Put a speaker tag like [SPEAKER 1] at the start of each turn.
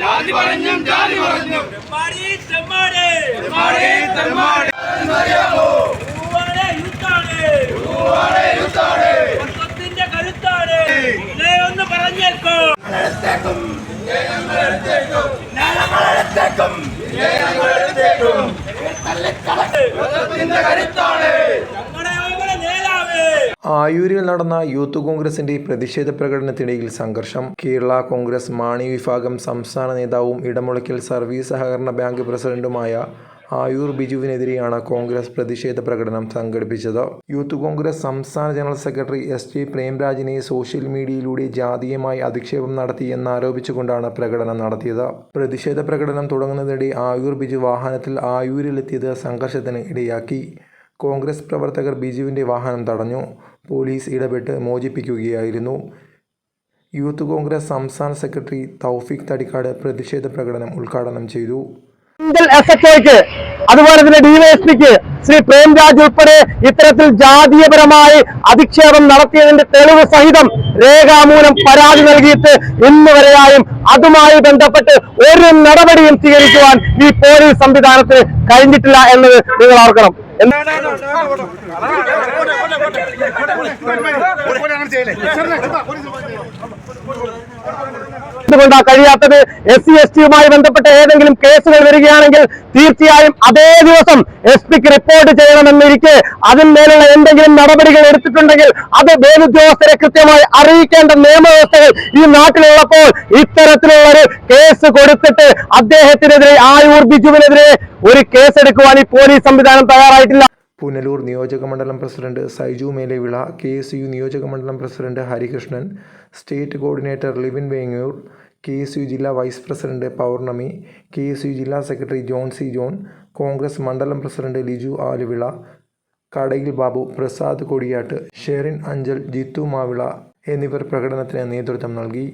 [SPEAKER 1] ജാതി പറഞ്ഞും ത്തിന്റെ കരുത്താണ് ഒന്ന് പറഞ്ഞേക്കോ.
[SPEAKER 2] ആയൂരിൽ നടന്ന യൂത്ത് കോൺഗ്രസിന്റെ പ്രതിഷേധ പ്രകടനത്തിനിടയിൽ സംഘർഷം. കേരള കോൺഗ്രസ് മാണി വിഭാഗം സംസ്ഥാന നേതാവും ഇടമുളയ്ക്കൽ സർവീസ് സഹകരണ ബാങ്ക് പ്രസിഡന്റുമായ ആയൂർ ബിജുവിനെതിരെയാണ് കോൺഗ്രസ് പ്രതിഷേധ പ്രകടനം സംഘടിപ്പിച്ചത്. യൂത്ത് കോൺഗ്രസ് സംസ്ഥാന ജനറൽ സെക്രട്ടറി എസ് പ്രേംരാജിനെ സോഷ്യൽ മീഡിയയിലൂടെ ജാതീയമായി അധിക്ഷേപം നടത്തിയെന്നാരോപിച്ചുകൊണ്ടാണ് പ്രകടനം നടത്തിയത്. പ്രതിഷേധ പ്രകടനം തുടങ്ങുന്നതിനിടെ ആയൂർ ബിജു വാഹനത്തിൽ ആയൂരിലെത്തിയത് സംഘർഷത്തിന് ഇടയാക്കി. കോൺഗ്രസ് പ്രവർത്തകർ ബിജുവിൻ്റെ വാഹനം തടഞ്ഞു. പോലീസ് ഇടപെട്ട് മോചിപ്പിക്കുകയായിരുന്നു. യൂത്ത് കോൺഗ്രസ് സംസ്ഥാന സെക്രട്ടറി തൗഫീഖ് തടിക്കാട് പ്രതിഷേധ പ്രകടനം ഉദ്ഘാടനം ചെയ്തു.
[SPEAKER 3] അതുപോലെ തന്നെ ഡിവൈഎസ്പിക്ക് ശ്രീ പ്രേംരാജ് ഉൾപ്പെടെ ഇത്തരത്തിൽ ജാതീയപരമായി അധിക്ഷേപം നടത്തിയതിന്റെ തെളിവ് സഹിതം രേഖാമൂലം പരാതി നൽകിയിട്ട് ഇന്ന് വരെയായും അതുമായി ബന്ധപ്പെട്ട് ഒരു നടപടിയും സ്വീകരിക്കുവാൻ ഈ പോലീസ് സംവിധാനത്തിന് കഴിഞ്ഞിട്ടില്ല എന്നത് നിങ്ങൾ ഓർക്കണം. എന്തുകൊണ്ടാണ് കഴിയാത്തത്? SC/ST ബന്ധപ്പെട്ട ഏതെങ്കിലും കേസുകൾ വരികയാണെങ്കിൽ തീർച്ചയായും അതേ ദിവസം SP-ക്ക് റിപ്പോർട്ട് ചെയ്യണമെന്നിരിക്കെ അതിന്മേലുള്ള എന്തെങ്കിലും നടപടികൾ എടുത്തിട്ടുണ്ടെങ്കിൽ അത് മേലുദ്യോഗസ്ഥരെ കൃത്യമായി അറിയിക്കേണ്ട നിയമവ്യവസ്ഥകൾ ഈ നാട്ടിലുള്ളപ്പോൾ ഇത്തരത്തിലുള്ള ഒരു കേസ് കൊടുത്തിട്ട് അദ്ദേഹത്തിനെതിരെ ആയൂർ ബിജുവിനെതിരെ ഒരു കേസെടുക്കുവാൻ ഈ പോലീസ് സംവിധാനം തയ്യാറായിട്ടില്ല.
[SPEAKER 2] പുനലൂർ നിയോജക മണ്ഡലം പ്രസിഡന്റ് സൈജു മേലെവിള, KSU നിയോജക മണ്ഡലം president Harikrishnan, state coordinator living Vengoor, KSU ജില്ലാ വൈസ് പ്രസിഡന്റ് പൗർണമി, KSU ജില്ലാ secretary John C John, Congress മണ്ഡലം പ്രസിഡന്റ് ലിജു ആലുവിള, കടയിൽ ബാബു, പ്രസാദ് കൊടിയാട്ട്, ഷെറിൻ അഞ്ചൽ, ജിത്തു മാവിള എന്നിവർ പ്രകടനത്തിന് നേതൃത്വം നൽകി.